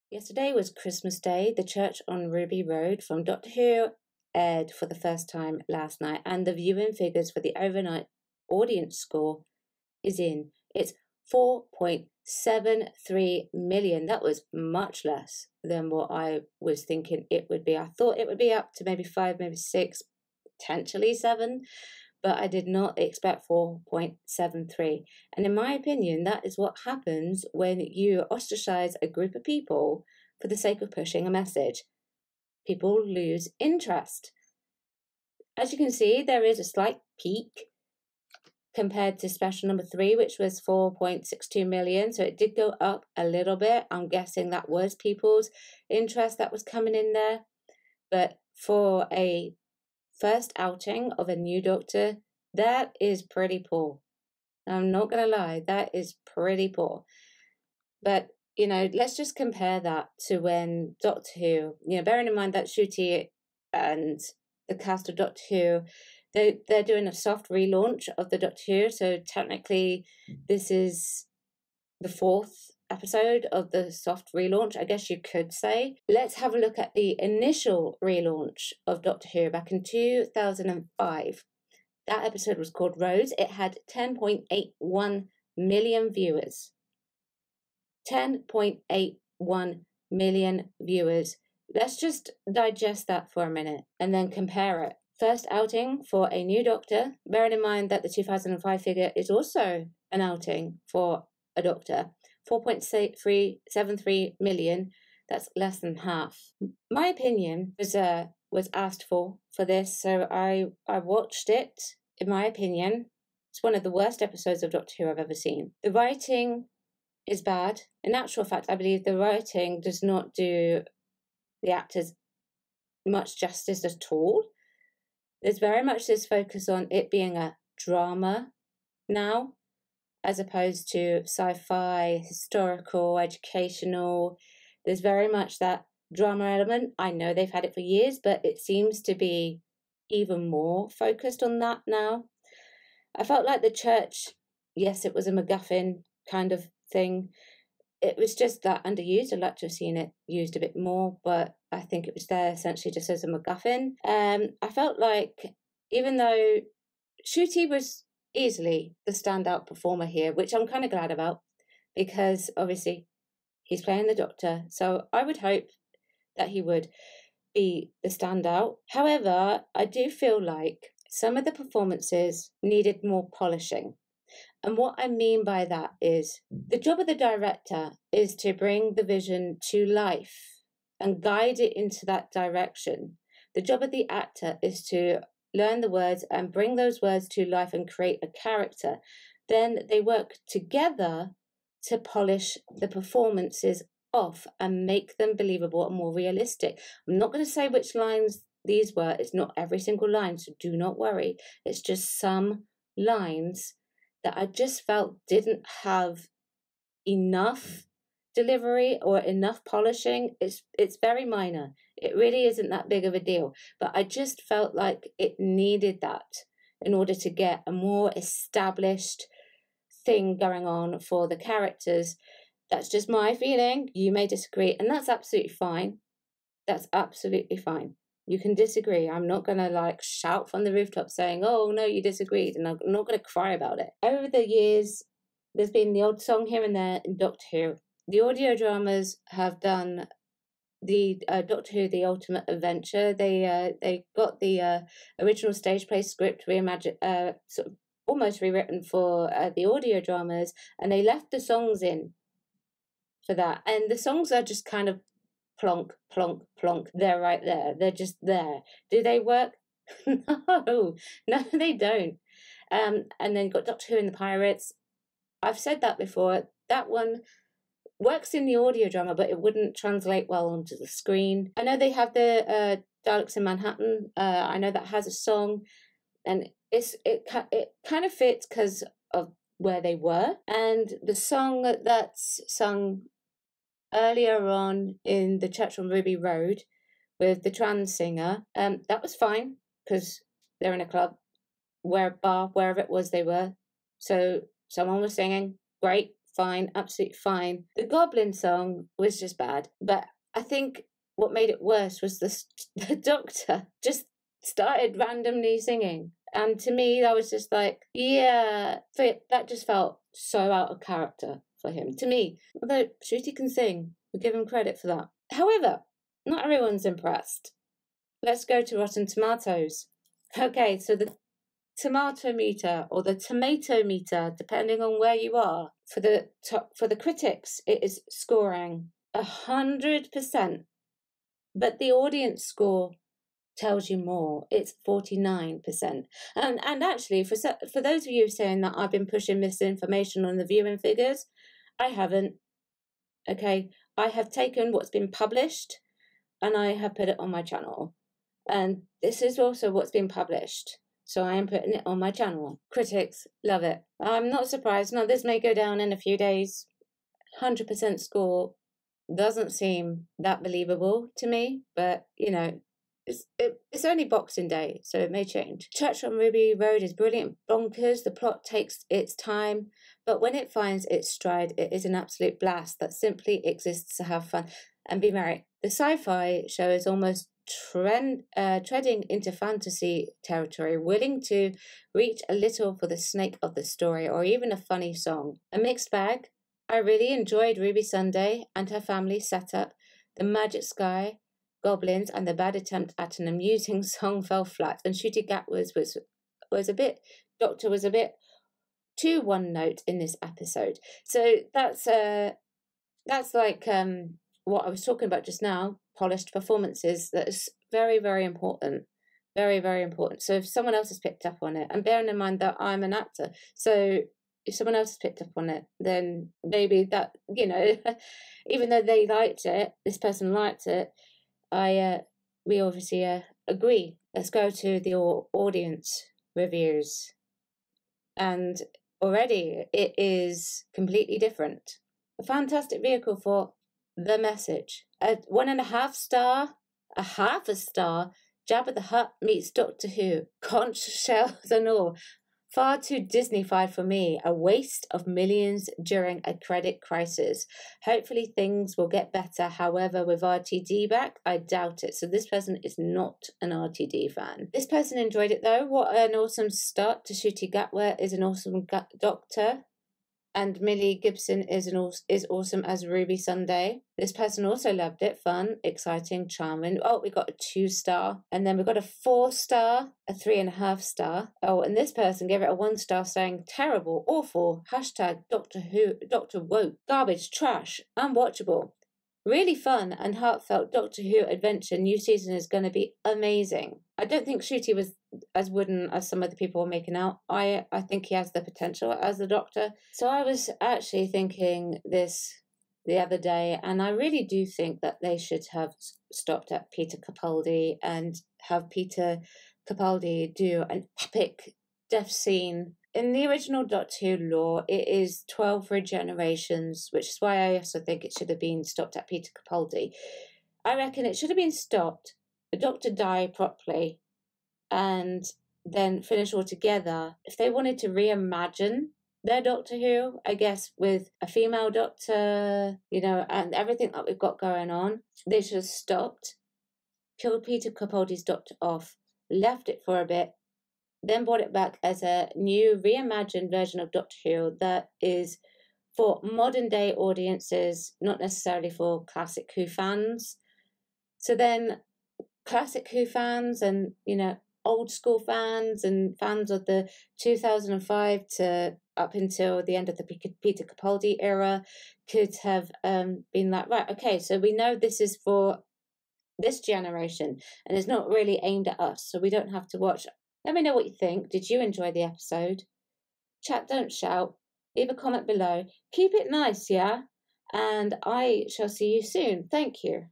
Yesterday was Christmas Day. The Church on Ruby Road from Doctor Who aired for the first time last night, and the viewing figures for the overnight audience score is in. It's 4.73 million. That was much less than what I was thinking it would be. I thought it would be up to maybe 5, maybe 6, potentially 7, but I did not expect 4.73. And in my opinion, that is what happens when you ostracize a group of people for the sake of pushing a message. People lose interest. As you can see, there is a slight peak compared to special number 3, which was 4.62 million. So it did go up a little bit. I'm guessing that was people's interest that was coming in there. But for a first outing of a new Doctor, that is pretty poor. I'm not going to lie, that is pretty poor. But, let's just compare that to when Doctor Who, bearing in mind that Ncuti and the cast of Doctor Who, they're doing a soft relaunch of the Doctor Who, so technically this is the 4th episode of the soft relaunch, I guess you could say. Let's have a look at the initial relaunch of Doctor Who back in 2005. That episode was called Rose. It had 10.81 million viewers. 10.81 million viewers. Let's just digest that for a minute and then compare it. First outing for a new Doctor, bearing in mind that the 2005 figure is also an outing for a Doctor. 4.73 million, that's less than half. My opinion was asked for this, so I watched it. In my opinion, it's one of the worst episodes of Doctor Who I've ever seen. The writing is bad. In actual fact, I believe the writing does not do the actors much justice at all. There's very much this focus on it being a drama now, as opposed to sci-fi, historical, educational. There's very much that drama element. I know they've had it for years, but it seems to be even more focused on that now. I felt like the church, yes, it was a MacGuffin kind of thing. It was just that underused. I'd like to have seen it used a bit more, but I think it was there essentially just as a MacGuffin. I felt like, even though Ncuti was easily the standout performer here, which I'm kind of glad about, because obviously he's playing the Doctor, so I would hope that he would be the standout. However, I do feel like some of the performances needed more polishing. And what I mean by that is the job of the director is to bring the vision to life and guide it into that direction. The job of the actor is to learn the words and bring those words to life and create a character. Then they work together to polish the performances off and make them believable and more realistic. I'm not going to say which lines these were. It's not every single line, so do not worry. It's just some lines that I just felt didn't have enough delivery or enough polishing. It's very minor. It really isn't that big of a deal, but I just felt like it needed that in order to get a more established thing going on for the characters. That's just my feeling. You may disagree, and that's absolutely fine. That's absolutely fine. You can disagree. I'm not going to shout from the rooftop saying, oh, no, you disagreed, and I'm not going to cry about it. Over the years, there's been the odd song here and there in Doctor Who. The audio dramas have done the Doctor Who, The Ultimate Adventure. They got the original stage play script reimagined, sort of almost rewritten for the audio dramas, and they left the songs in for that. And the songs are just kind of plonk, plonk, plonk. They're right there. They're just there. Do they work? No, they don't. And then got Doctor Who and the Pirates. I've said that before. That one works in the audio drama, but it wouldn't translate well onto the screen. I know they have the Daleks in Manhattan. I know that has a song, and it kind of fits because of where they were. And the song that's sung earlier on in the Church on Ruby Road with the trans singer, that was fine because they're in a club, bar, wherever it was they were. So someone was singing, great, fine, absolutely fine. The Goblin song was just bad, but I think what made it worse was the Doctor just started randomly singing. And to me, that was just like, yeah, that just felt so out of character for him. To me, although Ncuti can sing, we give him credit for that. However, not everyone's impressed. Let's go to Rotten Tomatoes. Okay, so the tomato meter, or the tomato meter, depending on where you are, for the critics, it is scoring 100%, but the audience score tells you more. It's 49%. And actually, for those of you saying that I've been pushing misinformation on the viewing figures, I haven't. Okay, I have taken what's been published and I have put it on my channel, and this is also what's been published, so I am putting it on my channel. Critics love it. I'm not surprised. Now, this may go down in a few days. 100% score doesn't seem that believable to me, but you know, it's only Boxing Day, so it may change. Church on Ruby Road is brilliant, bonkers. The plot takes its time, but when it finds its stride, it is an absolute blast that simply exists to have fun and be merry. The sci-fi show is almost treading into fantasy territory, willing to reach a little for the snake of the story or even a funny song. A mixed bag. I really enjoyed Ruby Sunday and her family setup. The magic sky, goblins, and the bad attempt at an amusing song fell flat, and Ncuti Gatwa was a bit, Doctor was a bit too one note in this episode. So that's like what I was talking about just now, polished performances. That is very, very important. Very, very important. So if someone else has picked up on it, and bearing in mind that I'm an actor, so if someone else has picked up on it, then maybe that, you know, even though they liked it, this person liked it, we obviously agree. Let's go to the audience reviews. And already it is completely different. A fantastic vehicle for the message. A 1.5 star, a half a star, Jabba the Hutt meets Doctor Who. Conch shells and all. Far too Disney-fied for me. A waste of millions during a credit crisis. Hopefully things will get better. However, with RTD back, I doubt it. So this person is not an RTD fan. This person enjoyed it though. What an awesome start. To Ncuti Gatwa is an awesome Doctor. And Millie Gibson is awesome as Ruby Sunday. This person also loved it. Fun, exciting, charming. Oh, we got a 2 star. And then we got a 4 star, a 3.5 star. Oh, and this person gave it a 1 star saying, terrible, awful, hashtag Doctor Who, Doctor Woke, garbage, trash, unwatchable. Really fun and heartfelt Doctor Who adventure. New season is going to be amazing. I don't think Ncuti was as wooden as some of the people were making out. I think he has the potential as the Doctor. So I was actually thinking this the other day, and I really do think that they should have stopped at Peter Capaldi and have Peter Capaldi do an epic death scene. In the original Doctor Who lore, it is 12 regenerations, which is why I also think it should have been stopped at Peter Capaldi. I reckon it should have been stopped, the Doctor die properly, and then finish all together. If they wanted to reimagine their Doctor Who, I guess, with a female Doctor, you know, and everything that we've got going on, they should have stopped, killed Peter Capaldi's Doctor off, left it for a bit, then brought it back as a new reimagined version of Doctor Who that is for modern day audiences, not necessarily for classic Who fans. So then classic Who fans and, you know, old school fans and fans of the 2005 to up until the end of the Peter Capaldi era could have been like, right, okay, so we know this is for this generation and it's not really aimed at us, so we don't have to watch. Let me know what you think. Did you enjoy the episode? Chat, don't shout. Leave a comment below. Keep it nice, yeah? And I shall see you soon. Thank you.